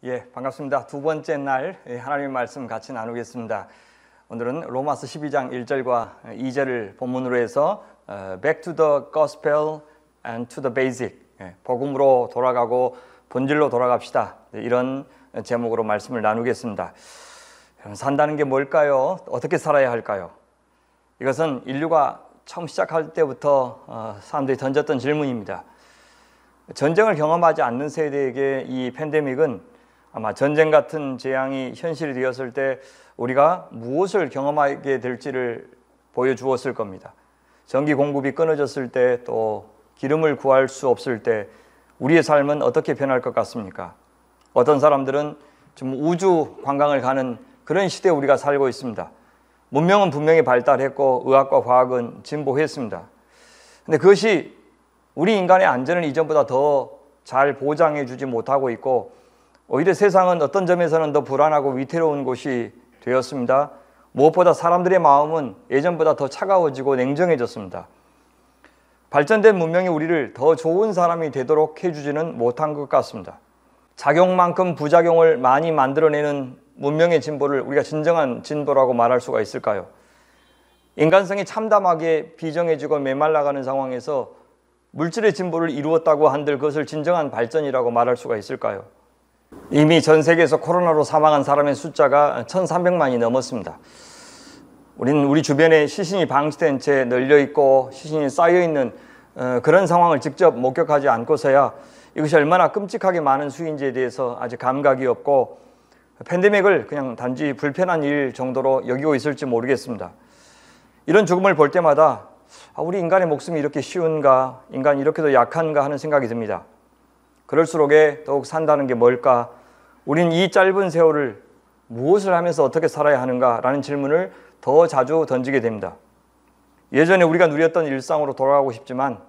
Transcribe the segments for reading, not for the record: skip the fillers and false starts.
예, 반갑습니다. 두 번째 날 하나님의 말씀 같이 나누겠습니다. 오늘은 로마서 12장 1절과 2절을 본문으로 해서 Back to the Gospel and to the Basic, 복음으로 돌아가고 본질로 돌아갑시다. 이런 제목으로 말씀을 나누겠습니다. 산다는 게 뭘까요? 어떻게 살아야 할까요? 이것은 인류가 처음 시작할 때부터 사람들이 던졌던 질문입니다. 전쟁을 경험하지 않는 세대에게 이 팬데믹은 아마 전쟁 같은 재앙이 현실이 되었을 때 우리가 무엇을 경험하게 될지를 보여주었을 겁니다. 전기 공급이 끊어졌을 때, 또 기름을 구할 수 없을 때 우리의 삶은 어떻게 변할 것 같습니까? 어떤 사람들은 좀 우주 관광을 가는 그런 시대에 우리가 살고 있습니다. 문명은 분명히 발달했고 의학과 과학은 진보했습니다. 근데 그것이 우리 인간의 안전을 이전보다 더 잘 보장해 주지 못하고 있고, 오히려 세상은 어떤 점에서는 더 불안하고 위태로운 곳이 되었습니다. 무엇보다 사람들의 마음은 예전보다 더 차가워지고 냉정해졌습니다. 발전된 문명이 우리를 더 좋은 사람이 되도록 해주지는 못한 것 같습니다. 작용만큼 부작용을 많이 만들어내는 문명의 진보를 우리가 진정한 진보라고 말할 수가 있을까요? 인간성이 참담하게 비정해지고 메말라가는 상황에서 물질의 진보를 이루었다고 한들 그것을 진정한 발전이라고 말할 수가 있을까요? 이미 전 세계에서 코로나로 사망한 사람의 숫자가 1,300만이 넘었습니다. 우리는 우리 주변에 시신이 방치된 채 널려있고 시신이 쌓여있는 그런 상황을 직접 목격하지 않고서야 이것이 얼마나 끔찍하게 많은 수인지에 대해서 아직 감각이 없고, 팬데믹을 그냥 단지 불편한 일 정도로 여기고 있을지 모르겠습니다. 이런 죽음을 볼 때마다 우리 인간의 목숨이 이렇게 쉬운가, 인간이 이렇게도 약한가 하는 생각이 듭니다. 그럴수록에 더욱 산다는 게 뭘까? 우린 이 짧은 세월을 무엇을 하면서 어떻게 살아야 하는가라는 질문을 더 자주 던지게 됩니다. 예전에 우리가 누렸던 일상으로 돌아가고 싶지만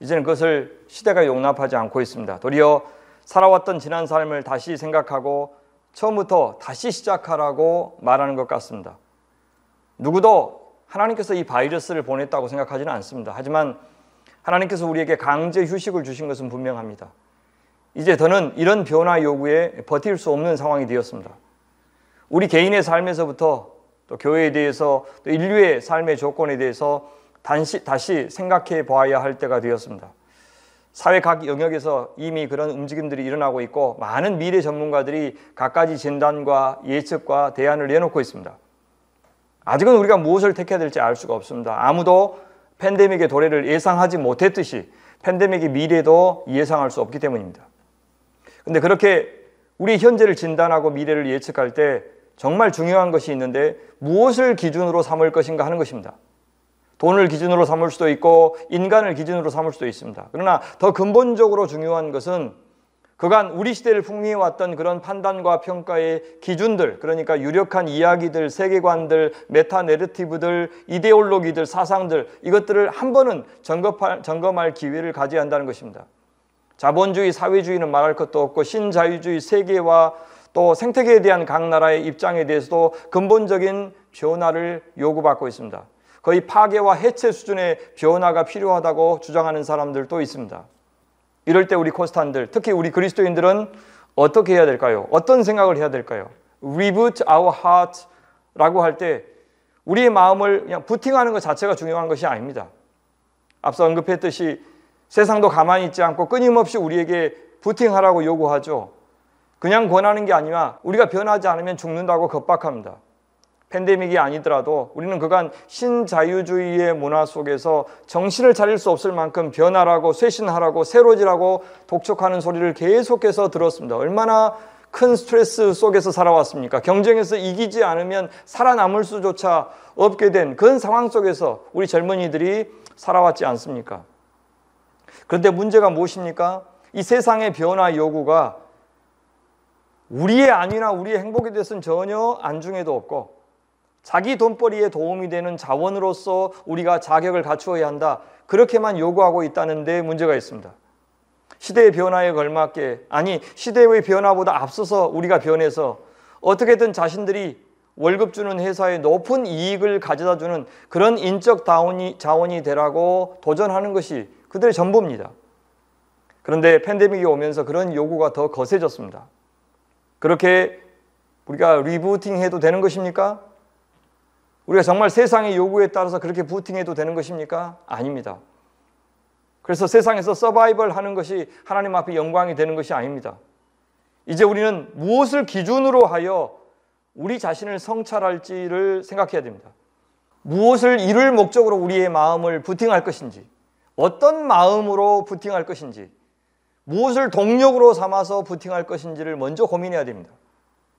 이제는 그것을 시대가 용납하지 않고 있습니다. 도리어 살아왔던 지난 삶을 다시 생각하고 처음부터 다시 시작하라고 말하는 것 같습니다. 누구도 하나님께서 이 바이러스를 보냈다고 생각하지는 않습니다. 하지만 하나님께서 우리에게 강제 휴식을 주신 것은 분명합니다. 이제 더는 이런 변화 요구에 버틸 수 없는 상황이 되었습니다. 우리 개인의 삶에서부터 또 교회에 대해서 또 인류의 삶의 조건에 대해서 다시 생각해 보아야 할 때가 되었습니다. 사회 각 영역에서 이미 그런 움직임들이 일어나고 있고, 많은 미래 전문가들이 갖가지 진단과 예측과 대안을 내놓고 있습니다. 아직은 우리가 무엇을 택해야 될지 알 수가 없습니다. 아무도 팬데믹의 도래를 예상하지 못했듯이 팬데믹의 미래도 예상할 수 없기 때문입니다. 그런데 그렇게 우리 현재를 진단하고 미래를 예측할 때 정말 중요한 것이 있는데, 무엇을 기준으로 삼을 것인가 하는 것입니다. 돈을 기준으로 삼을 수도 있고 인간을 기준으로 삼을 수도 있습니다. 그러나 더 근본적으로 중요한 것은 그간 우리 시대를 풍미해왔던 그런 판단과 평가의 기준들, 그러니까 유력한 이야기들, 세계관들, 메타 내러티브들, 이데올로기들, 사상들, 이것들을 한 번은 점검할 기회를 가져야 한다는 것입니다. 자본주의, 사회주의는 말할 것도 없고, 신자유주의 세계와 또 생태계에 대한 각 나라의 입장에 대해서도 근본적인 변화를 요구받고 있습니다. 거의 파괴와 해체 수준의 변화가 필요하다고 주장하는 사람들도 있습니다. 이럴 때 우리 코스탄들, 특히 우리 그리스도인들은 어떻게 해야 될까요? 어떤 생각을 해야 될까요? Reboot our heart 라고 할 때 우리의 마음을 그냥 부팅하는 것 자체가 중요한 것이 아닙니다. 앞서 언급했듯이 세상도 가만히 있지 않고 끊임없이 우리에게 부팅하라고 요구하죠. 그냥 권하는 게 아니라 우리가 변하지 않으면 죽는다고 겁박합니다. 팬데믹이 아니더라도 우리는 그간 신자유주의의 문화 속에서 정신을 차릴 수 없을 만큼 변화라고, 쇄신하라고, 새로지라고 독촉하는 소리를 계속해서 들었습니다. 얼마나 큰 스트레스 속에서 살아왔습니까? 경쟁에서 이기지 않으면 살아남을 수조차 없게 된 그런 상황 속에서 우리 젊은이들이 살아왔지 않습니까? 그런데 문제가 무엇입니까? 이 세상의 변화 요구가 우리의 안위나 우리의 행복에 대해서는 전혀 안중에도 없고, 자기 돈벌이에 도움이 되는 자원으로서 우리가 자격을 갖추어야 한다, 그렇게만 요구하고 있다는 데 문제가 있습니다. 시대의 변화에 걸맞게, 아니 시대의 변화보다 앞서서 우리가 변해서 어떻게든 자신들이 월급 주는 회사에 높은 이익을 가져다 주는 그런 인적 자원이 되라고 도전하는 것이 그들의 전부입니다. 그런데 팬데믹이 오면서 그런 요구가 더 거세졌습니다. 그렇게 우리가 리부팅 해도 되는 것입니까? 우리가 정말 세상의 요구에 따라서 그렇게 부팅해도 되는 것입니까? 아닙니다. 그래서 세상에서 서바이벌 하는 것이 하나님 앞에 영광이 되는 것이 아닙니다. 이제 우리는 무엇을 기준으로 하여 우리 자신을 성찰할지를 생각해야 됩니다. 무엇을 이룰 목적으로 우리의 마음을 부팅할 것인지, 어떤 마음으로 부팅할 것인지, 무엇을 동력으로 삼아서 부팅할 것인지를 먼저 고민해야 됩니다.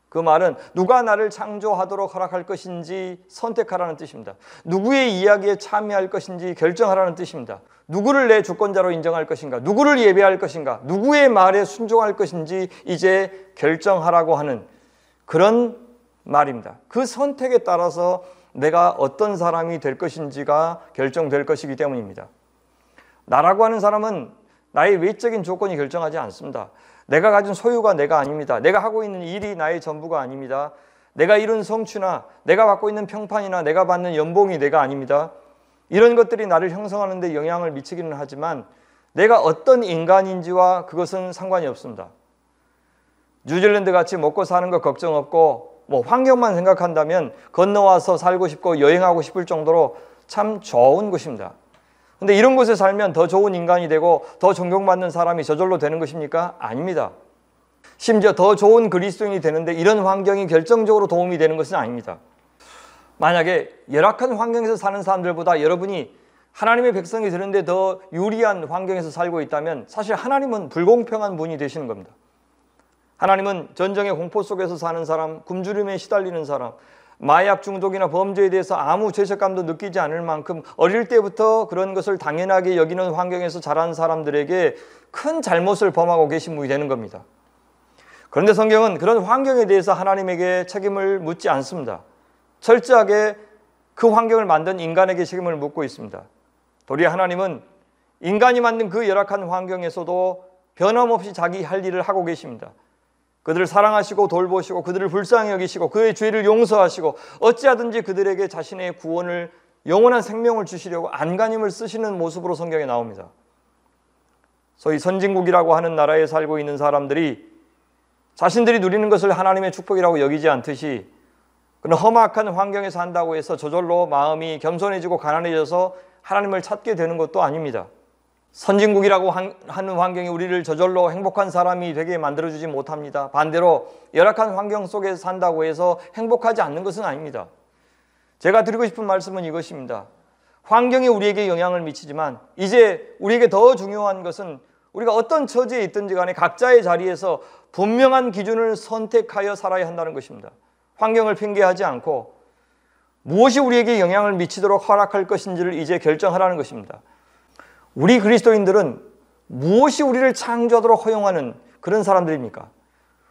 그 말은 누가 나를 창조하도록 허락할 것인지 선택하라는 뜻입니다. 누구의 이야기에 참여할 것인지 결정하라는 뜻입니다. 누구를 내 주권자로 인정할 것인가, 누구를 예배할 것인가, 누구의 말에 순종할 것인지 이제 결정하라고 하는 그런 말입니다. 그 선택에 따라서 내가 어떤 사람이 될 것인지가 결정될 것이기 때문입니다. 나라고 하는 사람은 나의 외적인 조건이 결정하지 않습니다. 내가 가진 소유가 내가 아닙니다. 내가 하고 있는 일이 나의 전부가 아닙니다. 내가 이룬 성취나 내가 받고 있는 평판이나 내가 받는 연봉이 내가 아닙니다. 이런 것들이 나를 형성하는 데 영향을 미치기는 하지만 내가 어떤 인간인지와 그것은 상관이 없습니다. 뉴질랜드 같이 먹고 사는 거 걱정 없고 환경만 생각한다면 건너와서 살고 싶고 여행하고 싶을 정도로 참 좋은 곳입니다. 근데 이런 곳에 살면 더 좋은 인간이 되고 더 존경받는 사람이 저절로 되는 것입니까? 아닙니다. 심지어 더 좋은 그리스도인이 되는데 이런 환경이 결정적으로 도움이 되는 것은 아닙니다. 만약에 열악한 환경에서 사는 사람들보다 여러분이 하나님의 백성이 되는데 더 유리한 환경에서 살고 있다면 사실 하나님은 불공평한 분이 되시는 겁니다. 하나님은 전쟁의 공포 속에서 사는 사람, 굶주림에 시달리는 사람, 마약 중독이나 범죄에 대해서 아무 죄책감도 느끼지 않을 만큼 어릴 때부터 그런 것을 당연하게 여기는 환경에서 자란 사람들에게 큰 잘못을 범하고 계신 분이 되는 겁니다. 그런데 성경은 그런 환경에 대해서 하나님에게 책임을 묻지 않습니다. 철저하게 그 환경을 만든 인간에게 책임을 묻고 있습니다. 도리어 하나님은 인간이 만든 그 열악한 환경에서도 변함없이 자기 할 일을 하고 계십니다. 그들을 사랑하시고 돌보시고 그들을 불쌍히 여기시고 그의 죄를 용서하시고 어찌하든지 그들에게 자신의 구원을 영원한 생명을 주시려고 안간힘을 쓰시는 모습으로 성경에 나옵니다. 소위 선진국이라고 하는 나라에 살고 있는 사람들이 자신들이 누리는 것을 하나님의 축복이라고 여기지 않듯이 그런 험악한 환경에서 한다고 해서 저절로 마음이 겸손해지고 가난해져서 하나님을 찾게 되는 것도 아닙니다. 선진국이라고 하는 환경이 우리를 저절로 행복한 사람이 되게 만들어주지 못합니다. 반대로 열악한 환경 속에서 산다고 해서 행복하지 않는 것은 아닙니다. 제가 드리고 싶은 말씀은 이것입니다. 환경이 우리에게 영향을 미치지만 이제 우리에게 더 중요한 것은 우리가 어떤 처지에 있든지 간에 각자의 자리에서 분명한 기준을 선택하여 살아야 한다는 것입니다. 환경을 핑계하지 않고 무엇이 우리에게 영향을 미치도록 허락할 것인지를 이제 결정하라는 것입니다. 우리 그리스도인들은 무엇이 우리를 창조하도록 허용하는 그런 사람들입니까?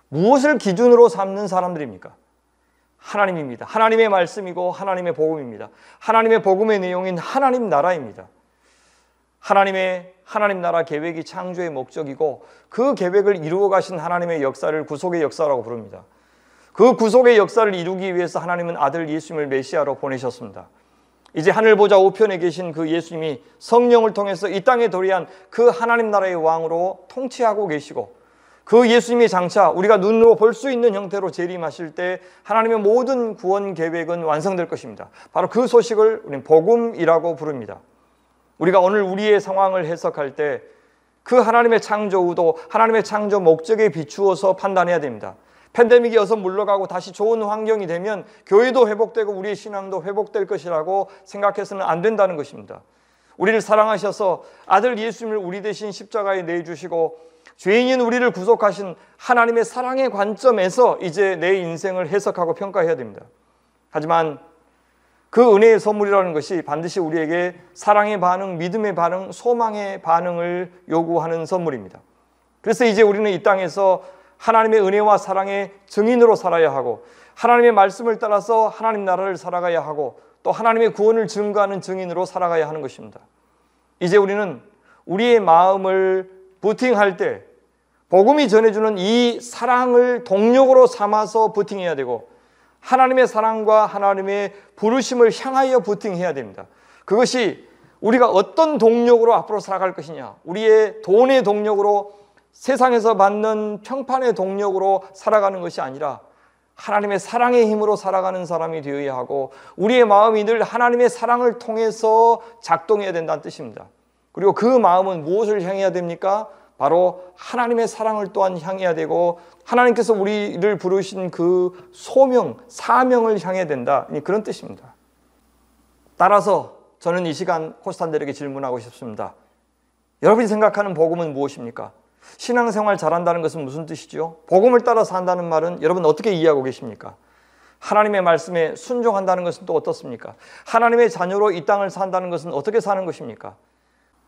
무엇을 기준으로 삼는 사람들입니까? 하나님입니다. 하나님의 말씀이고 하나님의 복음입니다. 하나님의 복음의 내용인 하나님 나라입니다. 하나님 나라 계획이 창조의 목적이고 그 계획을 이루어 가신 하나님의 역사를 구속의 역사라고 부릅니다. 그 구속의 역사를 이루기 위해서 하나님은 아들 예수님을 메시아로 보내셨습니다. 이제 하늘 보좌 우편에 계신 그 예수님이 성령을 통해서 이 땅에 도래한 그 하나님 나라의 왕으로 통치하고 계시고 그 예수님이 장차 우리가 눈으로 볼 수 있는 형태로 재림하실 때 하나님의 모든 구원 계획은 완성될 것입니다. 바로 그 소식을 우리는 복음이라고 부릅니다. 우리가 오늘 우리의 상황을 해석할 때 그 하나님의 창조 의도, 하나님의 창조 목적에 비추어서 판단해야 됩니다. 팬데믹이 어서 물러가고 다시 좋은 환경이 되면 교회도 회복되고 우리의 신앙도 회복될 것이라고 생각해서는 안 된다는 것입니다. 우리를 사랑하셔서 아들 예수님을 우리 대신 십자가에 내주시고 죄인인 우리를 구속하신 하나님의 사랑의 관점에서 이제 내 인생을 해석하고 평가해야 됩니다. 하지만 그 은혜의 선물이라는 것이 반드시 우리에게 사랑의 반응, 믿음의 반응, 소망의 반응을 요구하는 선물입니다. 그래서 이제 우리는 이 땅에서 하나님의 은혜와 사랑의 증인으로 살아야 하고 하나님의 말씀을 따라서 하나님 나라를 살아가야 하고 또 하나님의 구원을 증거하는 증인으로 살아가야 하는 것입니다. 이제 우리는 우리의 마음을 부팅할 때 복음이 전해주는 이 사랑을 동력으로 삼아서 부팅해야 되고 하나님의 사랑과 하나님의 부르심을 향하여 부팅해야 됩니다. 그것이 우리가 어떤 동력으로 앞으로 살아갈 것이냐, 우리의 돈의 동력으로 세상에서 받는 평판의 동력으로 살아가는 것이 아니라 하나님의 사랑의 힘으로 살아가는 사람이 되어야 하고, 우리의 마음이 늘 하나님의 사랑을 통해서 작동해야 된다는 뜻입니다. 그리고 그 마음은 무엇을 향해야 됩니까? 바로 하나님의 사랑을 또한 향해야 되고, 하나님께서 우리를 부르신 그 소명, 사명을 향해야 된다, 그런 뜻입니다. 따라서 저는 이 시간 코스탄들에게 질문하고 싶습니다. 여러분이 생각하는 복음은 무엇입니까? 신앙생활 잘한다는 것은 무슨 뜻이죠? 복음을 따라 산다는 말은 여러분 어떻게 이해하고 계십니까? 하나님의 말씀에 순종한다는 것은 또 어떻습니까? 하나님의 자녀로 이 땅을 산다는 것은 어떻게 사는 것입니까?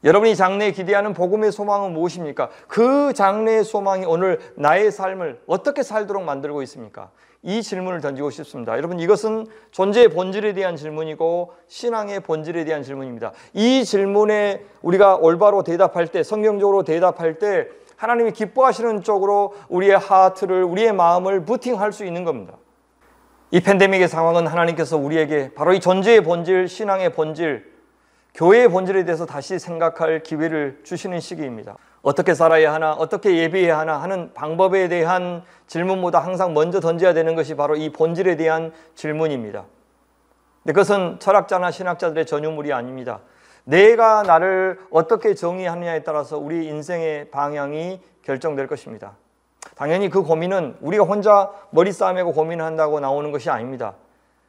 여러분이 장래에 기대하는 복음의 소망은 무엇입니까? 그 장래의 소망이 오늘 나의 삶을 어떻게 살도록 만들고 있습니까? 이 질문을 던지고 싶습니다. 여러분, 이것은 존재의 본질에 대한 질문이고 신앙의 본질에 대한 질문입니다. 이 질문에 우리가 올바로 대답할 때, 성경적으로 대답할 때 하나님이 기뻐하시는 쪽으로 우리의 하트를, 우리의 마음을 부팅할 수 있는 겁니다. 이 팬데믹의 상황은 하나님께서 우리에게 바로 이 존재의 본질, 신앙의 본질, 교회의 본질에 대해서 다시 생각할 기회를 주시는 시기입니다. 어떻게 살아야 하나, 어떻게 예배해야 하나 하는 방법에 대한 질문보다 항상 먼저 던져야 되는 것이 바로 이 본질에 대한 질문입니다. 근데 그것은 철학자나 신학자들의 전유물이 아닙니다. 내가 나를 어떻게 정의하느냐에 따라서 우리 인생의 방향이 결정될 것입니다. 당연히 그 고민은 우리가 혼자 머리 싸매고 고민한다고 나오는 것이 아닙니다.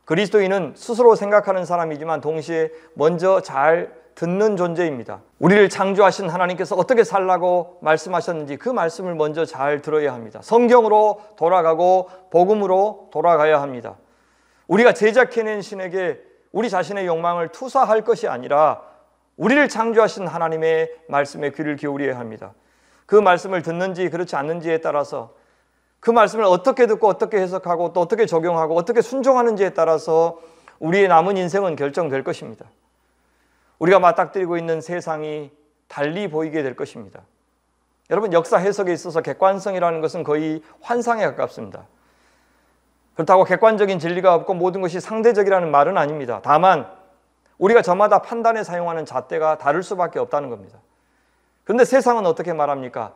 그리스도인은 스스로 생각하는 사람이지만 동시에 먼저 잘 듣는 존재입니다. 우리를 창조하신 하나님께서 어떻게 살라고 말씀하셨는지 그 말씀을 먼저 잘 들어야 합니다. 성경으로 돌아가고 복음으로 돌아가야 합니다. 우리가 제작해낸 신에게 우리 자신의 욕망을 투사할 것이 아니라 우리를 창조하신 하나님의 말씀에 귀를 기울여야 합니다. 그 말씀을 듣는지 그렇지 않는지에 따라서, 그 말씀을 어떻게 듣고 어떻게 해석하고 또 어떻게 적용하고 어떻게 순종하는지에 따라서 우리의 남은 인생은 결정될 것입니다. 우리가 맞닥뜨리고 있는 세상이 달리 보이게 될 것입니다. 여러분, 역사 해석에 있어서 객관성이라는 것은 거의 환상에 가깝습니다. 그렇다고 객관적인 진리가 없고 모든 것이 상대적이라는 말은 아닙니다. 다만 우리가 저마다 판단에 사용하는 잣대가 다를 수밖에 없다는 겁니다. 그런데 세상은 어떻게 말합니까?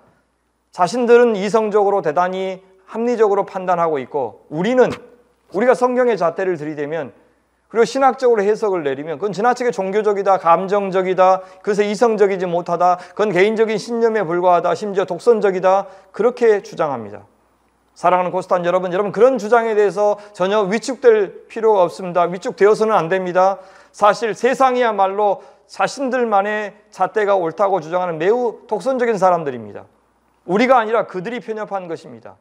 자신들은 이성적으로 대단히 합리적으로 판단하고 있고, 우리가 성경의 잣대를 들이대면, 그리고 신학적으로 해석을 내리면 그건 지나치게 종교적이다, 감정적이다, 그래서 이성적이지 못하다, 그건 개인적인 신념에 불과하다, 심지어 독선적이다, 그렇게 주장합니다. 사랑하는 고스탄 여러분 그런 주장에 대해서 전혀 위축될 필요가 없습니다. 위축되어서는 안 됩니다. 사실 세상이야말로 자신들만의 잣대가 옳다고 주장하는 매우 독선적인 사람들입니다. 우리가 아니라 그들이 편협한 것입니다.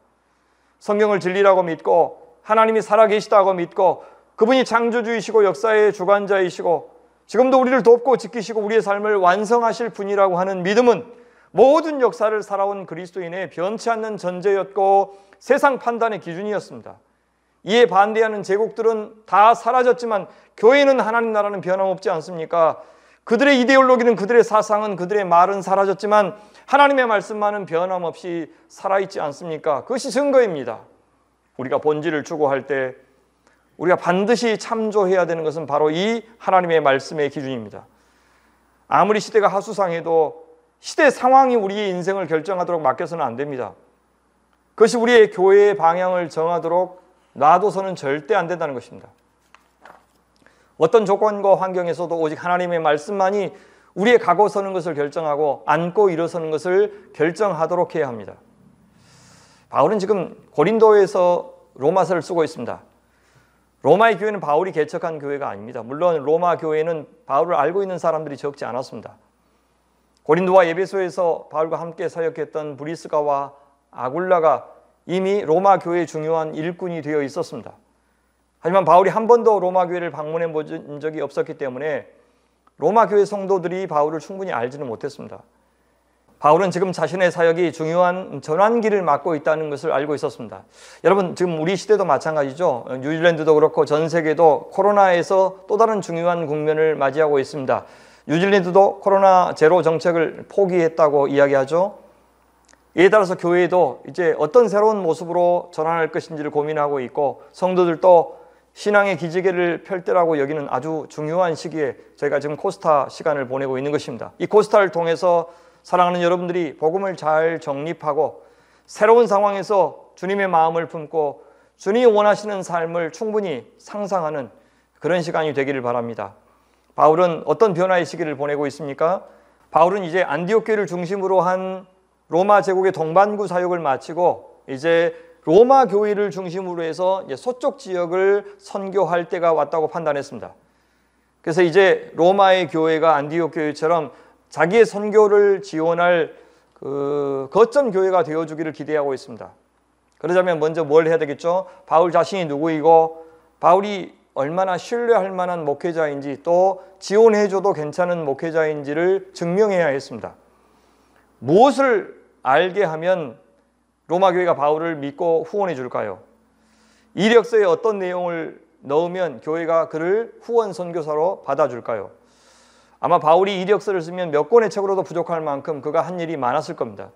성경을 진리라고 믿고 하나님이 살아계시다고 믿고 그분이 창조주이시고 역사의 주관자이시고 지금도 우리를 돕고 지키시고 우리의 삶을 완성하실 분이라고 하는 믿음은 모든 역사를 살아온 그리스도인의 변치 않는 전제였고 세상 판단의 기준이었습니다. 이에 반대하는 제국들은 다 사라졌지만 교회는, 하나님 나라는 변함없지 않습니까? 그들의 이데올로기는, 그들의 사상은, 그들의 말은 사라졌지만 하나님의 말씀만은 변함없이 살아있지 않습니까? 그것이 증거입니다. 우리가 본질을 추구할 때 우리가 반드시 참조해야 되는 것은 바로 이 하나님의 말씀의 기준입니다. 아무리 시대가 하수상해도 시대 상황이 우리의 인생을 결정하도록 맡겨서는 안 됩니다. 그것이 우리의 교회의 방향을 정하도록 놔둬서는 절대 안 된다는 것입니다. 어떤 조건과 환경에서도 오직 하나님의 말씀만이 우리의 가고 서는 것을 결정하고 앉고 일어서는 것을 결정하도록 해야 합니다. 바울은 지금 고린도에서 로마서를 쓰고 있습니다. 로마의 교회는 바울이 개척한 교회가 아닙니다. 물론 로마 교회는 바울을 알고 있는 사람들이 적지 않았습니다. 고린도와 에베소에서 바울과 함께 사역했던 브리스가와 아굴라가 이미 로마 교회의 중요한 일꾼이 되어 있었습니다. 하지만 바울이 한 번도 로마 교회를 방문해 본 적이 없었기 때문에 로마 교회 성도들이 바울을 충분히 알지는 못했습니다. 바울은 지금 자신의 사역이 중요한 전환기를 맞고 있다는 것을 알고 있었습니다. 여러분, 지금 우리 시대도 마찬가지죠. 뉴질랜드도 그렇고 전 세계도 코로나에서 또 다른 중요한 국면을 맞이하고 있습니다. 뉴질랜드도 코로나 제로 정책을 포기했다고 이야기하죠. 이에 따라서 교회도 이제 어떤 새로운 모습으로 전환할 것인지를 고민하고 있고, 성도들도 신앙의 기지개를 펼 때라고 여기는 아주 중요한 시기에 저희가 지금 코스타 시간을 보내고 있는 것입니다. 이 코스타를 통해서 사랑하는 여러분들이 복음을 잘 정립하고 새로운 상황에서 주님의 마음을 품고 주님이 원하시는 삶을 충분히 상상하는 그런 시간이 되기를 바랍니다. 바울은 어떤 변화의 시기를 보내고 있습니까? 바울은 이제 안디옥 교회를 중심으로 한 로마 제국의 동반구 사역을 마치고 이제 로마 교회를 중심으로 해서 이제 서쪽 지역을 선교할 때가 왔다고 판단했습니다. 그래서 이제 로마의 교회가 안디옥 교회처럼 자기의 선교를 지원할 그 거점 교회가 되어주기를 기대하고 있습니다. 그러자면 먼저 뭘 해야 되겠죠? 바울 자신이 누구이고 바울이 얼마나 신뢰할 만한 목회자인지 또 지원해줘도 괜찮은 목회자인지를 증명해야 했습니다. 무엇을 알게 하면 로마 교회가 바울을 믿고 후원해 줄까요? 이력서에 어떤 내용을 넣으면 교회가 그를 후원 선교사로 받아줄까요? 아마 바울이 이력서를 쓰면 몇 권의 책으로도 부족할 만큼 그가 한 일이 많았을 겁니다.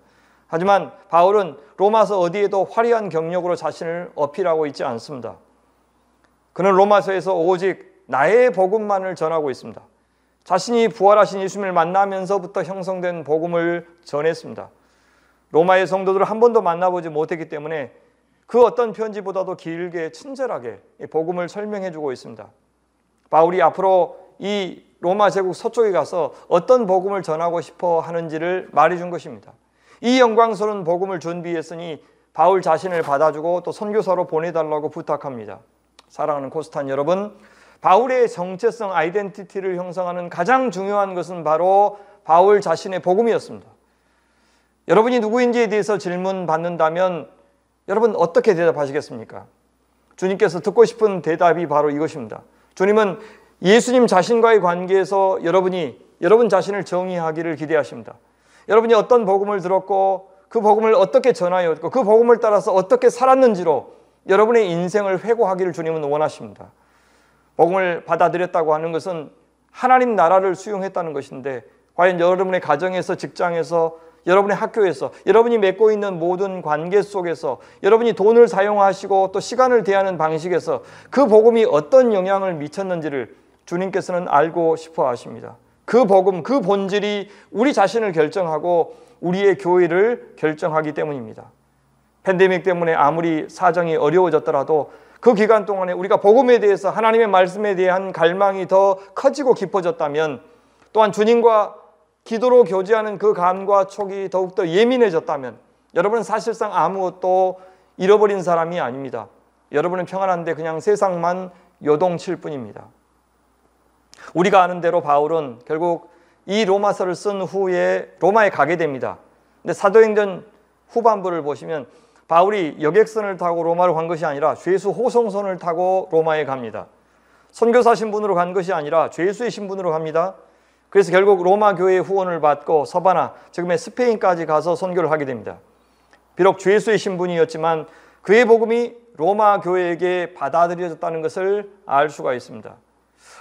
하지만 바울은 로마서 어디에도 화려한 경력으로 자신을 어필하고 있지 않습니다. 그는 로마서에서 오직 나의 복음만을 전하고 있습니다. 자신이 부활하신 예수님을 만나면서부터 형성된 복음을 전했습니다. 로마의 성도들을 한 번도 만나보지 못했기 때문에 그 어떤 편지보다도 길게 친절하게 복음을 설명해 주고 있습니다. 바울이 앞으로 이 로마 제국 서쪽에 가서 어떤 복음을 전하고 싶어 하는지를 말해 준 것입니다. 이 영광스러운 복음을 준비했으니 바울 자신을 받아주고 또 선교사로 보내달라고 부탁합니다. 사랑하는 코스탄 여러분, 바울의 정체성 아이덴티티를 형성하는 가장 중요한 것은 바로 바울 자신의 복음이었습니다. 여러분이 누구인지에 대해서 질문 받는다면 여러분 어떻게 대답하시겠습니까? 주님께서 듣고 싶은 대답이 바로 이것입니다. 주님은 예수님 자신과의 관계에서 여러분 자신을 정의하기를 기대하십니다. 여러분이 어떤 복음을 들었고 그 복음을 어떻게 전하였고 그 복음을 따라서 어떻게 살았는지로 여러분의 인생을 회고하기를 주님은 원하십니다. 복음을 받아들였다고 하는 것은 하나님 나라를 수용했다는 것인데 과연 여러분의 가정에서, 직장에서, 여러분의 학교에서, 여러분이 맺고 있는 모든 관계 속에서, 여러분이 돈을 사용하시고 또 시간을 대하는 방식에서 그 복음이 어떤 영향을 미쳤는지를 주님께서는 알고 싶어 하십니다. 그 복음, 그 본질이 우리 자신을 결정하고 우리의 교회를 결정하기 때문입니다. 팬데믹 때문에 아무리 사정이 어려워졌더라도 그 기간 동안에 우리가 복음에 대해서, 하나님의 말씀에 대한 갈망이 더 커지고 깊어졌다면, 또한 주님과 기도로 교제하는 그 감과 촉이 더욱더 예민해졌다면 여러분은 사실상 아무것도 잃어버린 사람이 아닙니다. 여러분은 평안한데 그냥 세상만 요동칠 뿐입니다. 우리가 아는 대로 바울은 결국 이 로마서를 쓴 후에 로마에 가게 됩니다. 근데 사도행전 후반부를 보시면 바울이 여객선을 타고 로마로 간 것이 아니라 죄수 호송선을 타고 로마에 갑니다. 선교사 신분으로 간 것이 아니라 죄수의 신분으로 갑니다. 그래서 결국 로마 교회의 후원을 받고 서바나, 지금의 스페인까지 가서 선교를 하게 됩니다. 비록 죄수의 신분이었지만 그의 복음이 로마 교회에게 받아들여졌다는 것을 알 수가 있습니다.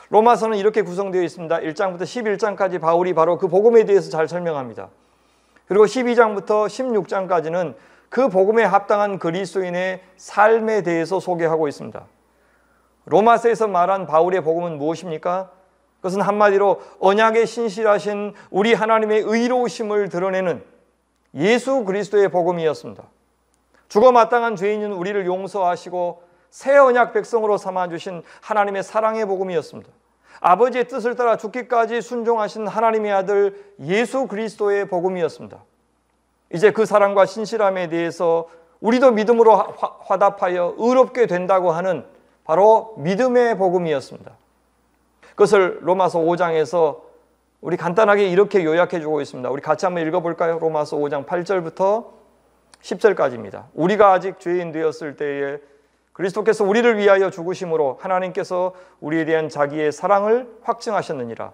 로마서는 이렇게 구성되어 있습니다. 1장부터 11장까지 바울이 바로 그 복음에 대해서 잘 설명합니다. 그리고 12장부터 16장까지는 그 복음에 합당한 그리스도인의 삶에 대해서 소개하고 있습니다. 로마서에서 말한 바울의 복음은 무엇입니까? 그것은 한마디로 언약에 신실하신 우리 하나님의 의로우심을 드러내는 예수 그리스도의 복음이었습니다. 죽어 마땅한 죄인인 우리를 용서하시고 새 언약 백성으로 삼아주신 하나님의 사랑의 복음이었습니다. 아버지의 뜻을 따라 죽기까지 순종하신 하나님의 아들 예수 그리스도의 복음이었습니다. 이제 그 사랑과 신실함에 대해서 우리도 믿음으로 화답하여 의롭게 된다고 하는 바로 믿음의 복음이었습니다. 그것을 로마서 5장에서 우리 간단하게 이렇게 요약해 주고 있습니다. 우리 같이 한번 읽어볼까요? 로마서 5장 8절부터 10절까지입니다. 우리가 아직 죄인 되었을 때에 그리스도께서 우리를 위하여 죽으심으로 하나님께서 우리에 대한 자기의 사랑을 확증하셨느니라.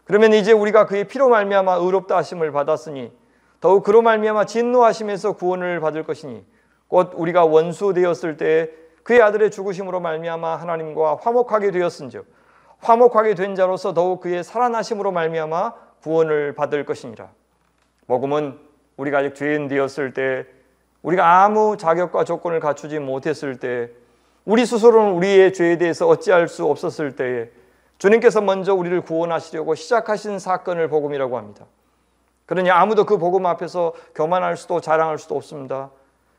그러면 이제 우리가 그의 피로 말미암아 의롭다 하심을 받았으니 더욱 그로 말미암아 진노하심에서 구원을 받을 것이니 곧 우리가 원수 되었을 때에 그의 아들의 죽으심으로 말미암아 하나님과 화목하게 되었은즉 화목하게 된 자로서 더욱 그의 살아나심으로 말미암아 구원을 받을 것이니라. 복음은 우리가 아직 죄인 되었을 때, 우리가 아무 자격과 조건을 갖추지 못했을 때, 우리 스스로는 우리의 죄에 대해서 어찌할 수 없었을 때에 주님께서 먼저 우리를 구원하시려고 시작하신 사건을 복음이라고 합니다. 그러니 아무도 그 복음 앞에서 교만할 수도 자랑할 수도 없습니다.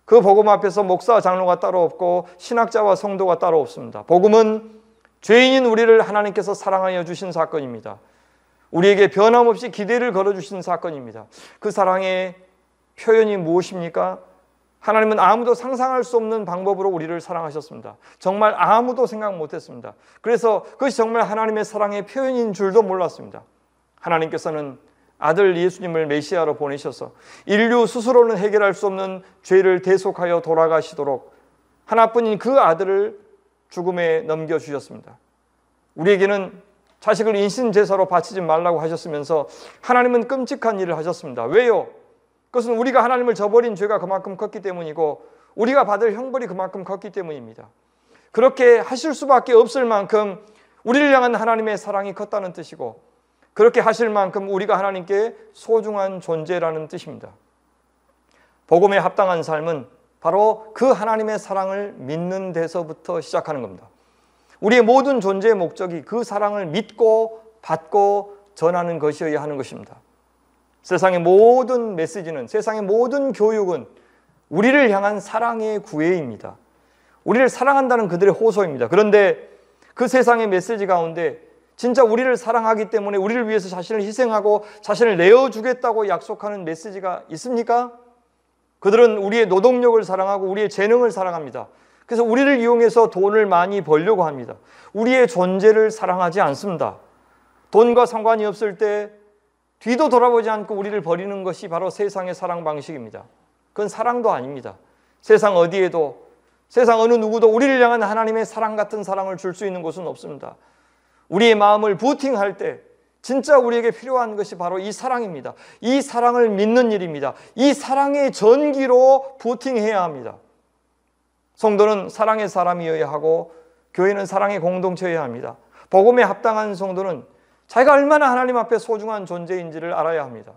그 복음 앞에서 목사, 장로가 따로 없고 신학자와 성도가 따로 없습니다. 복음은 죄인인 우리를 하나님께서 사랑하여 주신 사건입니다. 우리에게 변함없이 기대를 걸어주신 사건입니다. 그 사랑의 표현이 무엇입니까? 하나님은 아무도 상상할 수 없는 방법으로 우리를 사랑하셨습니다. 정말 아무도 생각 못했습니다. 그래서 그것이 정말 하나님의 사랑의 표현인 줄도 몰랐습니다. 하나님께서는 아들 예수님을 메시아로 보내셔서 인류 스스로는 해결할 수 없는 죄를 대속하여 돌아가시도록 하나뿐인 그 아들을 죽음에 넘겨주셨습니다. 우리에게는 자식을 인신제사로 바치지 말라고 하셨으면서 하나님은 끔찍한 일을 하셨습니다. 왜요? 그것은 우리가 하나님을 저버린 죄가 그만큼 컸기 때문이고 우리가 받을 형벌이 그만큼 컸기 때문입니다. 그렇게 하실 수밖에 없을 만큼 우리를 향한 하나님의 사랑이 컸다는 뜻이고 그렇게 하실 만큼 우리가 하나님께 소중한 존재라는 뜻입니다. 복음에 합당한 삶은 바로 그 하나님의 사랑을 믿는 데서부터 시작하는 겁니다. 우리의 모든 존재의 목적이 그 사랑을 믿고 받고 전하는 것이어야 하는 것입니다. 세상의 모든 메시지는, 세상의 모든 교육은 우리를 향한 사랑의 구애입니다. 우리를 사랑한다는 그들의 호소입니다. 그런데 그 세상의 메시지 가운데 진짜 우리를 사랑하기 때문에 우리를 위해서 자신을 희생하고 자신을 내어주겠다고 약속하는 메시지가 있습니까? 그들은 우리의 노동력을 사랑하고 우리의 재능을 사랑합니다. 그래서 우리를 이용해서 돈을 많이 벌려고 합니다. 우리의 존재를 사랑하지 않습니다. 돈과 상관이 없을 때 뒤도 돌아보지 않고 우리를 버리는 것이 바로 세상의 사랑 방식입니다. 그건 사랑도 아닙니다. 세상 어디에도, 세상 어느 누구도 우리를 향한 하나님의 사랑 같은 사랑을 줄 수 있는 곳은 없습니다. 우리의 마음을 부팅할 때 진짜 우리에게 필요한 것이 바로 이 사랑입니다. 이 사랑을 믿는 일입니다. 이 사랑의 전기로 부팅해야 합니다. 성도는 사랑의 사람이어야 하고 교회는 사랑의 공동체여야 합니다. 복음에 합당한 성도는 자기가 얼마나 하나님 앞에 소중한 존재인지를 알아야 합니다.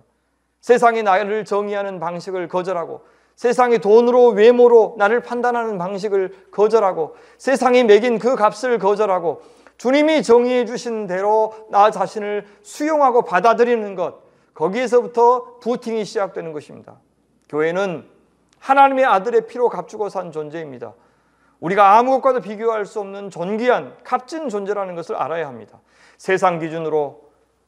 세상이 나를 정의하는 방식을 거절하고 세상이 돈으로 외모로 나를 판단하는 방식을 거절하고 세상이 매긴 그 값을 거절하고 주님이 정의해 주신 대로 나 자신을 수용하고 받아들이는 것, 거기에서부터 부팅이 시작되는 것입니다. 교회는 하나님의 아들의 피로 값주고 산 존재입니다. 우리가 아무것과도 비교할 수 없는 존귀한 값진 존재라는 것을 알아야 합니다. 세상 기준으로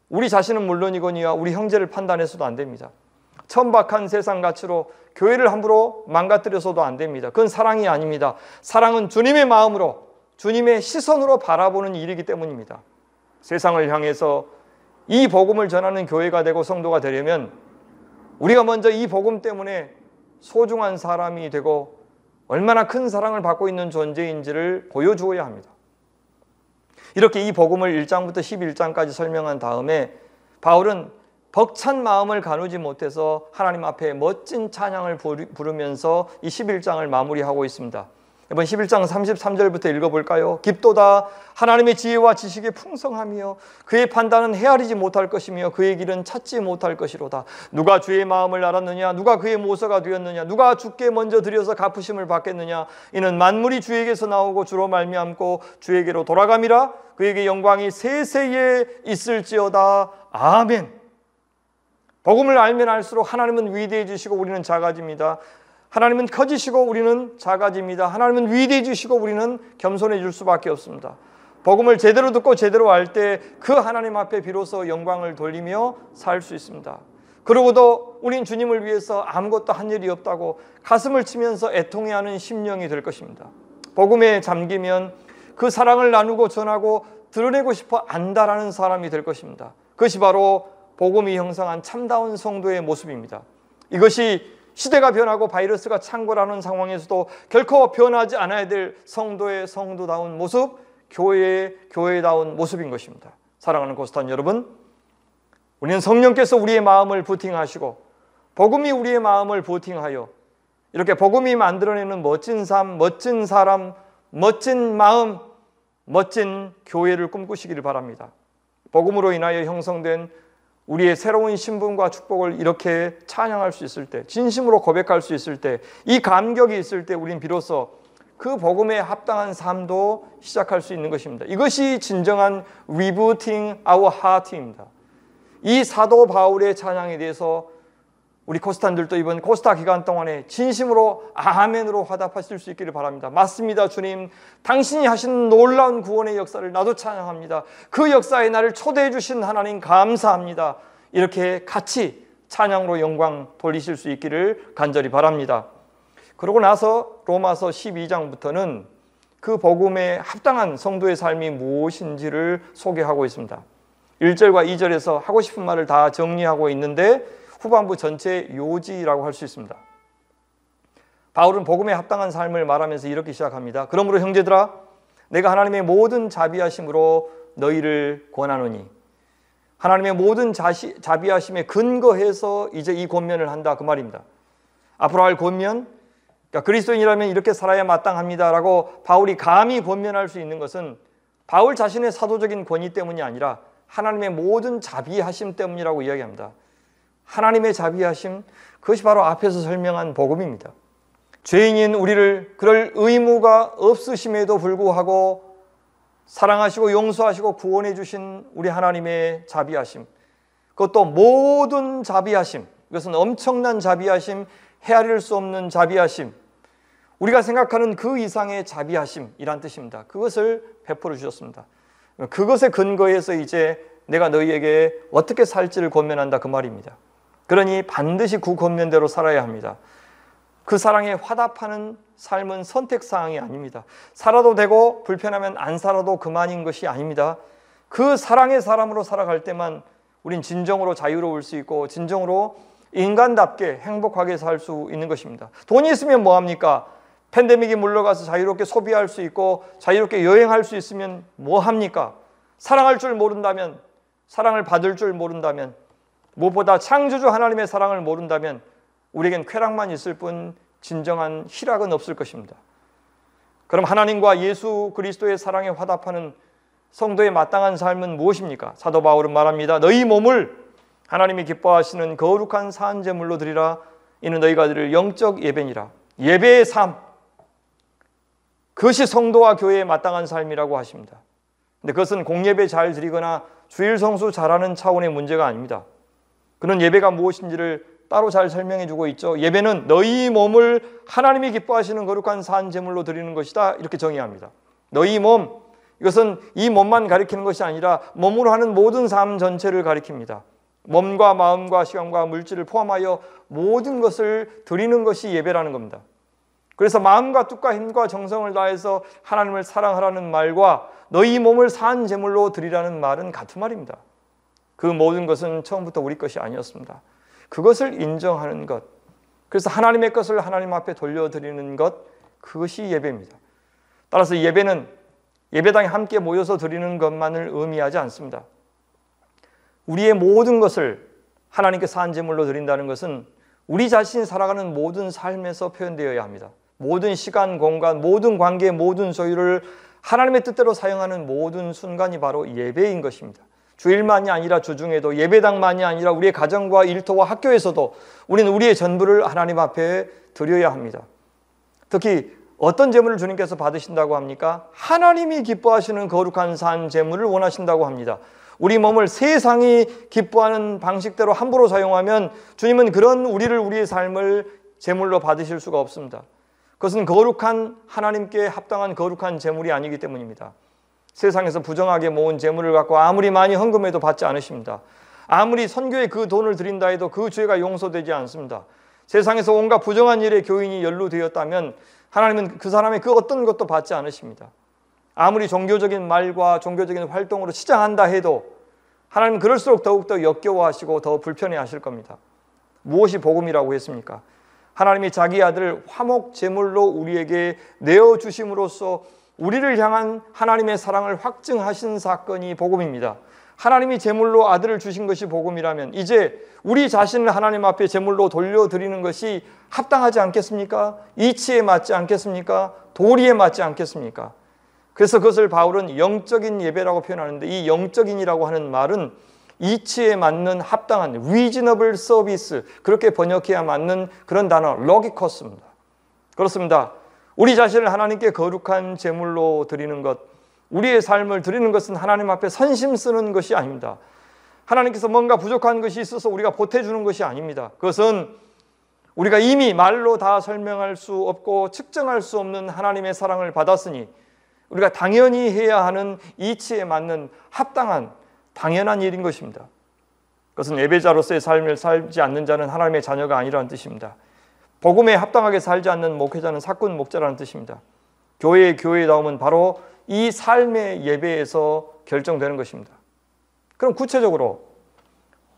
우리 자신은 물론이거니와 우리 형제를 판단해서도 안 됩니다. 천박한 세상 가치로 교회를 함부로 망가뜨려서도 안 됩니다. 그건 사랑이 아닙니다. 사랑은 주님의 마음으로, 주님의 시선으로 바라보는 일이기 때문입니다. 세상을 향해서 이 복음을 전하는 교회가 되고 성도가 되려면 우리가 먼저 이 복음 때문에 소중한 사람이 되고 얼마나 큰 사랑을 받고 있는 존재인지를 보여주어야 합니다. 이렇게 이 복음을 1장부터 11장까지 설명한 다음에 바울은 벅찬 마음을 가누지 못해서 하나님 앞에 멋진 찬양을 부르면서 이 11장을 마무리하고 있습니다. 이번 11장 33절부터 읽어볼까요? 깊도다 하나님의 지혜와 지식의 풍성함이여 그의 판단은 헤아리지 못할 것이며 그의 길은 찾지 못할 것이로다. 누가 주의 마음을 알았느냐? 누가 그의 모서가 되었느냐? 누가 주께 먼저 드려서 갚으심을 받겠느냐? 이는 만물이 주에게서 나오고 주로 말미암고 주에게로 돌아감이라. 그에게 영광이 세세에 있을지어다. 아멘. 복음을 알면 알수록 하나님은 위대해지시고 우리는 작아집니다. 하나님은 커지시고 우리는 작아집니다. 하나님은 위대해지시고 우리는 겸손해질 수밖에 없습니다. 복음을 제대로 듣고 제대로 알 때 그 하나님 앞에 비로소 영광을 돌리며 살 수 있습니다. 그러고도 우린 주님을 위해서 아무것도 한 일이 없다고 가슴을 치면서 애통해하는 심령이 될 것입니다. 복음에 잠기면 그 사랑을 나누고 전하고 드러내고 싶어 안다라는 사람이 될 것입니다. 그것이 바로 복음이 형성한 참다운 성도의 모습입니다. 이것이 시대가 변하고 바이러스가 창궐하는 상황에서도 결코 변하지 않아야 될 성도의 성도다운 모습, 교회의 교회다운 모습인 것입니다. 사랑하는 고스탄 여러분, 우리는 성령께서 우리의 마음을 부팅하시고 복음이 우리의 마음을 부팅하여 이렇게 복음이 만들어내는 멋진 삶, 멋진 사람, 멋진 마음, 멋진 교회를 꿈꾸시기를 바랍니다. 복음으로 인하여 형성된 우리의 새로운 신분과 축복을 이렇게 찬양할 수 있을 때, 진심으로 고백할 수 있을 때, 이 감격이 있을 때 우린 비로소 그 복음에 합당한 삶도 시작할 수 있는 것입니다. 이것이 진정한 rebooting our heart입니다. 이 사도 바울의 찬양에 대해서 우리 코스탄들도 이번 코스타 기간 동안에 진심으로 아멘으로 화답하실 수 있기를 바랍니다. 맞습니다, 주님. 당신이 하신 놀라운 구원의 역사를 나도 찬양합니다. 그 역사에 나를 초대해 주신 하나님 감사합니다. 이렇게 같이 찬양으로 영광 돌리실 수 있기를 간절히 바랍니다. 그러고 나서 로마서 12장부터는 그 복음에 합당한 성도의 삶이 무엇인지를 소개하고 있습니다. 1절과 2절에서 하고 싶은 말을 다 정리하고 있는데 후반부 전체 요지라고 할 수 있습니다. 바울은 복음에 합당한 삶을 말하면서 이렇게 시작합니다. 그러므로 형제들아, 내가 하나님의 모든 자비하심으로 너희를 권하노니. 하나님의 모든 자비하심에 근거해서 이제 이 권면을 한다, 그 말입니다. 앞으로 할 권면, 그러니까 그리스도인이라면 이렇게 살아야 마땅합니다라고 바울이 감히 권면할 수 있는 것은 바울 자신의 사도적인 권위 때문이 아니라 하나님의 모든 자비하심 때문이라고 이야기합니다. 하나님의 자비하심, 그것이 바로 앞에서 설명한 복음입니다. 죄인인 우리를 그럴 의무가 없으심에도 불구하고 사랑하시고 용서하시고 구원해 주신 우리 하나님의 자비하심, 그것도 모든 자비하심, 이것은 엄청난 자비하심, 헤아릴 수 없는 자비하심, 우리가 생각하는 그 이상의 자비하심이란 뜻입니다. 그것을 베풀어 주셨습니다. 그것에 근거해서 이제 내가 너희에게 어떻게 살지를 권면한다, 그 말입니다. 그러니 반드시 그 권면대로 살아야 합니다. 그 사랑에 화답하는 삶은 선택사항이 아닙니다. 살아도 되고 불편하면 안 살아도 그만인 것이 아닙니다. 그 사랑의 사람으로 살아갈 때만 우린 진정으로 자유로울 수 있고 진정으로 인간답게 행복하게 살 수 있는 것입니다. 돈이 있으면 뭐합니까? 팬데믹이 물러가서 자유롭게 소비할 수 있고 자유롭게 여행할 수 있으면 뭐합니까? 사랑할 줄 모른다면, 사랑을 받을 줄 모른다면, 무엇보다 창조주 하나님의 사랑을 모른다면 우리에겐 쾌락만 있을 뿐 진정한 희락은 없을 것입니다. 그럼 하나님과 예수 그리스도의 사랑에 화답하는 성도의 마땅한 삶은 무엇입니까? 사도 바울은 말합니다. 너희 몸을 하나님이 기뻐하시는 거룩한 산제물로 드리라. 이는 너희가 드릴 영적 예배니라. 예배의 삶, 그것이 성도와 교회에 마땅한 삶이라고 하십니다. 근데 그것은 공예배 잘 드리거나 주일 성수 잘하는 차원의 문제가 아닙니다. 그는 예배가 무엇인지를 따로 잘 설명해 주고 있죠. 예배는 너희 몸을 하나님이 기뻐하시는 거룩한 산 제물로 드리는 것이다, 이렇게 정의합니다. 너희 몸, 이것은 이 몸만 가리키는 것이 아니라 몸으로 하는 모든 삶 전체를 가리킵니다. 몸과 마음과 시간과 물질을 포함하여 모든 것을 드리는 것이 예배라는 겁니다. 그래서 마음과 뜻과 힘과 정성을 다해서 하나님을 사랑하라는 말과 너희 몸을 산 제물로 드리라는 말은 같은 말입니다. 그 모든 것은 처음부터 우리 것이 아니었습니다. 그것을 인정하는 것, 그래서 하나님의 것을 하나님 앞에 돌려드리는 것, 그것이 예배입니다. 따라서 예배는 예배당에 함께 모여서 드리는 것만을 의미하지 않습니다. 우리의 모든 것을 하나님께 산 제물로 드린다는 것은 우리 자신이 살아가는 모든 삶에서 표현되어야 합니다. 모든 시간, 공간, 모든 관계, 모든 소유를 하나님의 뜻대로 사용하는 모든 순간이 바로 예배인 것입니다. 주일만이 아니라 주중에도, 예배당만이 아니라 우리의 가정과 일터와 학교에서도 우리는 우리의 전부를 하나님 앞에 드려야 합니다. 특히 어떤 제물을 주님께서 받으신다고 합니까? 하나님이 기뻐하시는 거룩한 산 제물을 원하신다고 합니다. 우리 몸을 세상이 기뻐하는 방식대로 함부로 사용하면 주님은 그런 우리의 삶을 제물로 받으실 수가 없습니다. 그것은 거룩한, 하나님께 합당한 거룩한 제물이 아니기 때문입니다. 세상에서 부정하게 모은 제물을 갖고 아무리 많이 헌금해도 받지 않으십니다. 아무리 선교에 그 돈을 드린다 해도 그 죄가 용서되지 않습니다. 세상에서 온갖 부정한 일에 교인이 연루되었다면 하나님은 그 사람의 그 어떤 것도 받지 않으십니다. 아무리 종교적인 말과 종교적인 활동으로 치장한다 해도 하나님은 그럴수록 더욱더 역겨워하시고 더 불편해하실 겁니다. 무엇이 복음이라고 했습니까? 하나님이 자기 아들을 화목 제물로 우리에게 내어주심으로써 우리를 향한 하나님의 사랑을 확증하신 사건이 복음입니다. 하나님이 제물로 아들을 주신 것이 복음이라면 이제 우리 자신을 하나님 앞에 제물로 돌려드리는 것이 합당하지 않겠습니까? 이치에 맞지 않겠습니까? 도리에 맞지 않겠습니까? 그래서 그것을 바울은 영적인 예배라고 표현하는데, 이 영적인이라고 하는 말은 이치에 맞는 합당한 reasonable service, 그렇게 번역해야 맞는 그런 단어 로기코스입니다. 그렇습니다. 우리 자신을 하나님께 거룩한 제물로 드리는 것, 우리의 삶을 드리는 것은 하나님 앞에 선심 쓰는 것이 아닙니다. 하나님께서 뭔가 부족한 것이 있어서 우리가 보태주는 것이 아닙니다. 그것은 우리가 이미 말로 다 설명할 수 없고 측정할 수 없는 하나님의 사랑을 받았으니 우리가 당연히 해야 하는 이치에 맞는 합당한 당연한 일인 것입니다. 그것은 예배자로서의 삶을 살지 않는 자는 하나님의 자녀가 아니라는 뜻입니다. 복음에 합당하게 살지 않는 목회자는 사꾼 목자라는 뜻입니다. 교회의 교회다움은 바로 이 삶의 예배에서 결정되는 것입니다. 그럼 구체적으로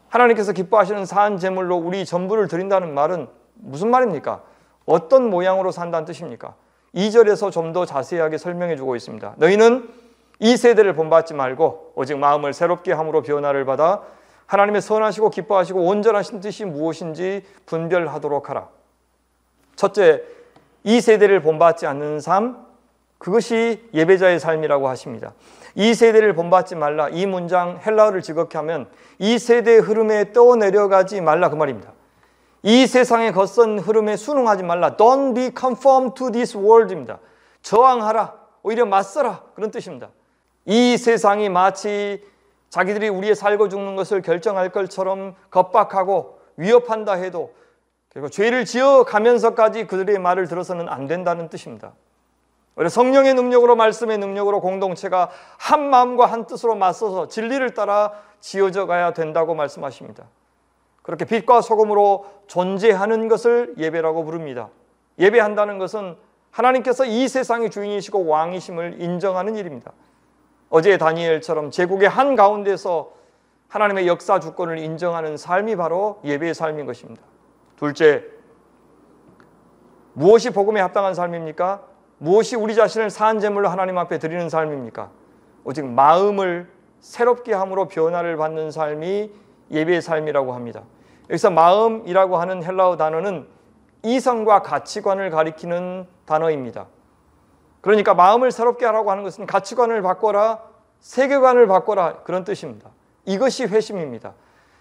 하나님께서 기뻐하시는 산 제물로 우리 전부를 드린다는 말은 무슨 말입니까? 어떤 모양으로 산다는 뜻입니까? 2절에서 좀 더 자세하게 설명해 주고 있습니다. 너희는 이 세대를 본받지 말고 오직 마음을 새롭게 함으로 변화를 받아 하나님의 선하시고 기뻐하시고 온전하신 뜻이 무엇인지 분별하도록 하라. 첫째, 이 세대를 본받지 않는 삶, 그것이 예배자의 삶이라고 하십니다. 이 세대를 본받지 말라. 이 문장 헬라어를 지극히 하면 이 세대의 흐름에 떠내려가지 말라 그 말입니다. 이 세상의 거센 흐름에 순응하지 말라. Don't be conformed to this world입니다. 저항하라. 오히려 맞서라. 그런 뜻입니다. 이 세상이 마치 자기들이 우리의 살고 죽는 것을 결정할 것처럼 겁박하고 위협한다 해도 그리고 죄를 지어가면서까지 그들의 말을 들어서는 안 된다는 뜻입니다. 오히려 성령의 능력으로 말씀의 능력으로 공동체가 한 마음과 한 뜻으로 맞서서 진리를 따라 지어져 가야 된다고 말씀하십니다. 그렇게 빛과 소금으로 존재하는 것을 예배라고 부릅니다. 예배한다는 것은 하나님께서 이 세상의 주인이시고 왕이심을 인정하는 일입니다. 어제 다니엘처럼 제국의 한가운데서 하나님의 역사 주권을 인정하는 삶이 바로 예배의 삶인 것입니다. 둘째, 무엇이 복음에 합당한 삶입니까? 무엇이 우리 자신을 산 제물로 하나님 앞에 드리는 삶입니까? 오직 마음을 새롭게 함으로 변화를 받는 삶이 예배의 삶이라고 합니다. 여기서 마음이라고 하는 헬라어 단어는 이성과 가치관을 가리키는 단어입니다. 그러니까 마음을 새롭게 하라고 하는 것은 가치관을 바꿔라, 세계관을 바꿔라 그런 뜻입니다. 이것이 회심입니다.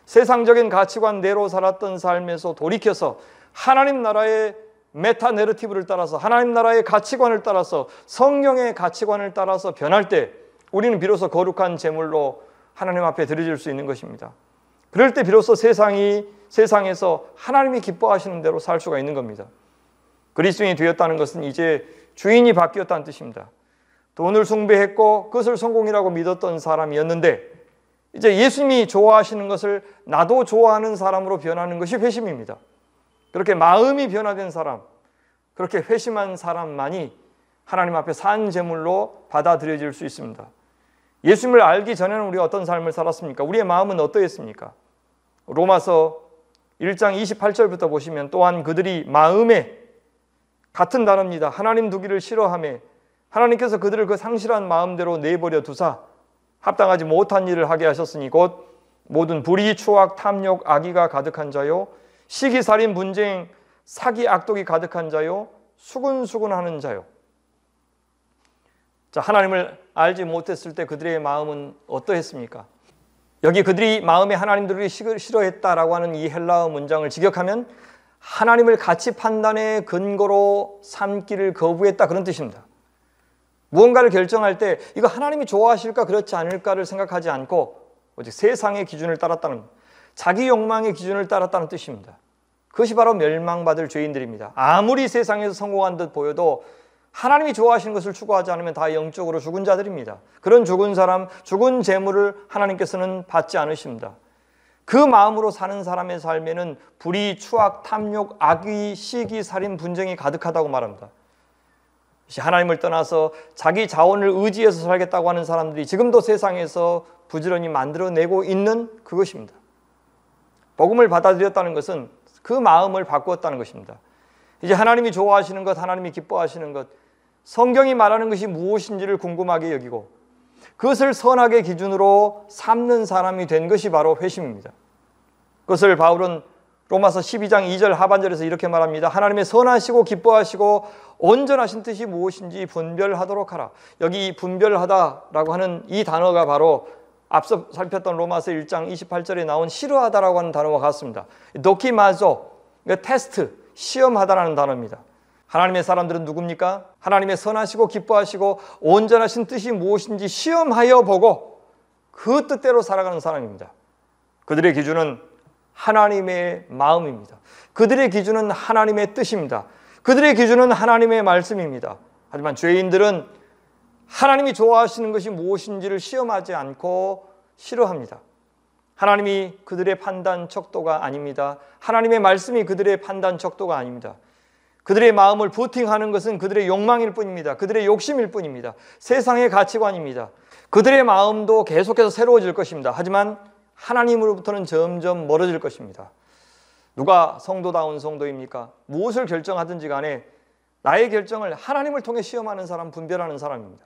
세상적인 가치관대로 살았던 삶에서 돌이켜서 하나님 나라의 메타 내러티브를 따라서 하나님 나라의 가치관을 따라서 성경의 가치관을 따라서 변할 때 우리는 비로소 거룩한 제물로 하나님 앞에 드려질 수 있는 것입니다. 그럴 때 비로소 세상에서 하나님이 기뻐하시는 대로 살 수가 있는 겁니다. 그리스도인이 되었다는 것은 이제 주인이 바뀌었다는 뜻입니다. 돈을 숭배했고 그것을 성공이라고 믿었던 사람이었는데 이제 예수님이 좋아하시는 것을 나도 좋아하는 사람으로 변하는 것이 회심입니다. 그렇게 마음이 변화된 사람, 그렇게 회심한 사람만이 하나님 앞에 산 제물로 받아들여질 수 있습니다. 예수님을 알기 전에는 우리가 어떤 삶을 살았습니까? 우리의 마음은 어떠했습니까? 로마서 1장 28절부터 보시면 또한 그들이 마음에 같은 단어입니다. 하나님 두기를 싫어하며 하나님께서 그들을 그 상실한 마음대로 내버려 두사 합당하지 못한 일을 하게 하셨으니 곧 모든 불의, 추악, 탐욕, 악의가 가득한 자요 시기, 살인, 분쟁, 사기, 악독이 가득한 자요 수군수군하는 자요. 자, 하나님을 알지 못했을 때 그들의 마음은 어떠했습니까? 여기 그들이 마음에 하나님들이 싫어했다라고 하는 이 헬라어 문장을 직역하면 하나님을 가치 판단의 근거로 삼기를 거부했다 그런 뜻입니다. 무언가를 결정할 때 이거 하나님이 좋아하실까 그렇지 않을까를 생각하지 않고 오직 세상의 기준을 따랐다는, 자기 욕망의 기준을 따랐다는 뜻입니다. 그것이 바로 멸망받을 죄인들입니다. 아무리 세상에서 성공한 듯 보여도 하나님이 좋아하시는 것을 추구하지 않으면 다 영적으로 죽은 자들입니다. 그런 죽은 사람, 죽은 재물을 하나님께서는 받지 않으십니다. 그 마음으로 사는 사람의 삶에는 불의, 추악, 탐욕, 악의, 시기, 살인, 분쟁이 가득하다고 말합니다. 하나님을 떠나서 자기 자원을 의지해서 살겠다고 하는 사람들이 지금도 세상에서 부지런히 만들어내고 있는 그것입니다. 복음을 받아들였다는 것은 그 마음을 바꾸었다는 것입니다. 이제 하나님이 좋아하시는 것, 하나님이 기뻐하시는 것, 성경이 말하는 것이 무엇인지를 궁금하게 여기고 그것을 선악의 기준으로 삼는 사람이 된 것이 바로 회심입니다. 그것을 바울은 로마서 12장 2절 하반절에서 이렇게 말합니다. 하나님의 선하시고 기뻐하시고 온전하신 뜻이 무엇인지 분별하도록 하라. 여기 분별하다라고 하는 이 단어가 바로 앞서 살폈던 로마서 1장 28절에 나온 싫어하다라고 하는 단어와 같습니다. 도키마조, 테스트, 시험하다라는 단어입니다. 하나님의 사람들은 누굽니까? 하나님의 선하시고 기뻐하시고 온전하신 뜻이 무엇인지 시험하여 보고 그 뜻대로 살아가는 사람입니다. 그들의 기준은 하나님의 마음입니다. 그들의 기준은 하나님의 뜻입니다. 그들의 기준은 하나님의 말씀입니다. 하지만 죄인들은 하나님이 좋아하시는 것이 무엇인지를 시험하지 않고 싫어합니다. 하나님이 그들의 판단 척도가 아닙니다. 하나님의 말씀이 그들의 판단 척도가 아닙니다. 그들의 마음을 부팅하는 것은 그들의 욕망일 뿐입니다. 그들의 욕심일 뿐입니다. 세상의 가치관입니다. 그들의 마음도 계속해서 새로워질 것입니다. 하지만 하나님으로부터는 점점 멀어질 것입니다. 누가 성도다운 성도입니까? 무엇을 결정하든지 간에 나의 결정을 하나님을 통해 시험하는 사람, 분별하는 사람입니다.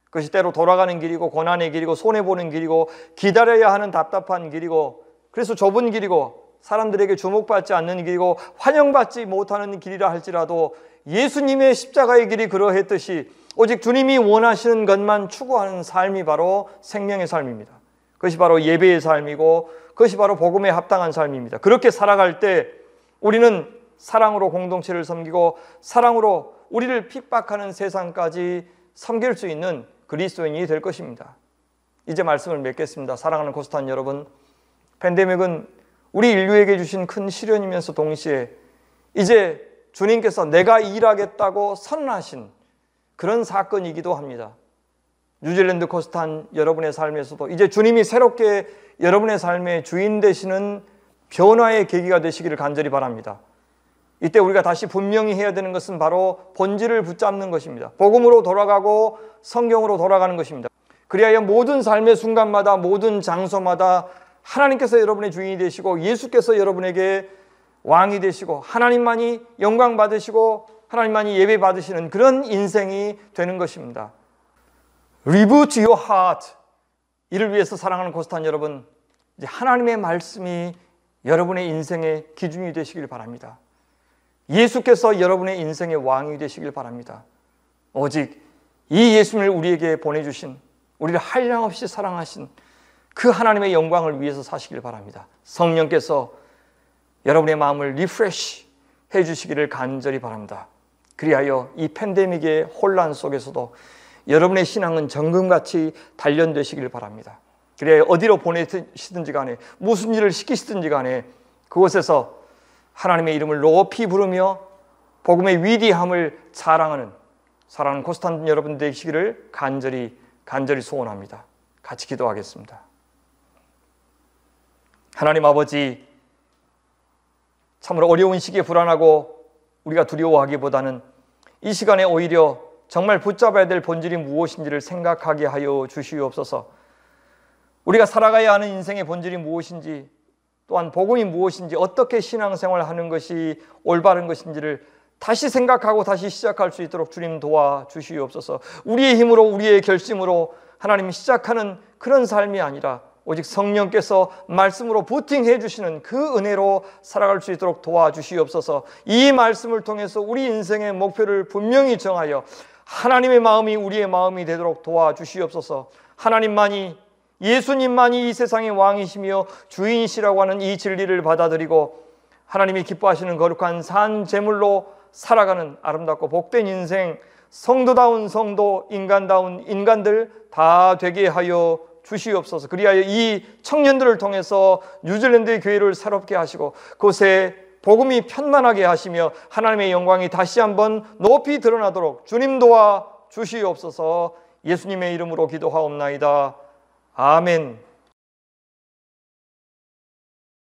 그것이 때로 돌아가는 길이고 고난의 길이고 손해보는 길이고 기다려야 하는 답답한 길이고 그래서 좁은 길이고 사람들에게 주목받지 않는 길이고 환영받지 못하는 길이라 할지라도 예수님의 십자가의 길이 그러했듯이 오직 주님이 원하시는 것만 추구하는 삶이 바로 생명의 삶입니다. 그것이 바로 예배의 삶이고 그것이 바로 복음에 합당한 삶입니다. 그렇게 살아갈 때 우리는 사랑으로 공동체를 섬기고 사랑으로 우리를 핍박하는 세상까지 섬길 수 있는 그리스도인이 될 것입니다. 이제 말씀을 맺겠습니다. 사랑하는 고스탄 여러분, 팬데믹은 우리 인류에게 주신 큰 시련이면서 동시에 이제 주님께서 내가 일하겠다고 선언하신 그런 사건이기도 합니다. 뉴질랜드 코스탄 여러분의 삶에서도 이제 주님이 새롭게 여러분의 삶의 주인 되시는 변화의 계기가 되시기를 간절히 바랍니다. 이때 우리가 다시 분명히 해야 되는 것은 바로 본질을 붙잡는 것입니다. 복음으로 돌아가고 성경으로 돌아가는 것입니다. 그리하여 모든 삶의 순간마다 모든 장소마다 하나님께서 여러분의 주인이 되시고 예수께서 여러분에게 왕이 되시고 하나님만이 영광 받으시고 하나님만이 예배 받으시는 그런 인생이 되는 것입니다. Reboot your heart. 이를 위해서 사랑하는 고스탄 여러분, 이제 하나님의 말씀이 여러분의 인생의 기준이 되시길 바랍니다. 예수께서 여러분의 인생의 왕이 되시길 바랍니다. 오직 이 예수님을 우리에게 보내주신, 우리를 한량없이 사랑하신 그 하나님의 영광을 위해서 사시길 바랍니다. 성령께서 여러분의 마음을 리프레시 해주시기를 간절히 바랍니다. 그리하여 이 팬데믹의 혼란 속에서도 여러분의 신앙은 정금같이 단련되시길 바랍니다. 그래야 어디로 보내시든지 간에 무슨 일을 시키시든지 간에 그곳에서 하나님의 이름을 높이 부르며 복음의 위대함을 자랑하는 사랑하는 고스탄 여러분 되시기를 간절히 소원합니다. 같이 기도하겠습니다. 하나님 아버지, 참으로 어려운 시기에 불안하고 우리가 두려워하기보다는 이 시간에 오히려 정말 붙잡아야 될 본질이 무엇인지를 생각하게 하여 주시옵소서. 우리가 살아가야 하는 인생의 본질이 무엇인지, 또한 복음이 무엇인지, 어떻게 신앙생활을 하는 것이 올바른 것인지를 다시 생각하고 다시 시작할 수 있도록 주님 도와주시옵소서. 우리의 힘으로 우리의 결심으로 하나님이 시작하는 그런 삶이 아니라 오직 성령께서 말씀으로 부팅해 주시는 그 은혜로 살아갈 수 있도록 도와주시옵소서. 이 말씀을 통해서 우리 인생의 목표를 분명히 정하여 하나님의 마음이 우리의 마음이 되도록 도와주시옵소서. 하나님만이, 예수님만이 이 세상의 왕이시며 주인이시라고 하는 이 진리를 받아들이고 하나님이 기뻐하시는 거룩한 산 제물로 살아가는 아름답고 복된 인생, 성도다운 성도, 인간다운 인간들 다 되게 하여 주시옵소서. 그리하여 이 청년들을 통해서 뉴질랜드의 교회를 새롭게 하시고 그곳에 복음이 편만하게 하시며 하나님의 영광이 다시 한번 높이 드러나도록 주님 도와 주시옵소서. 예수님의 이름으로 기도하옵나이다. 아멘.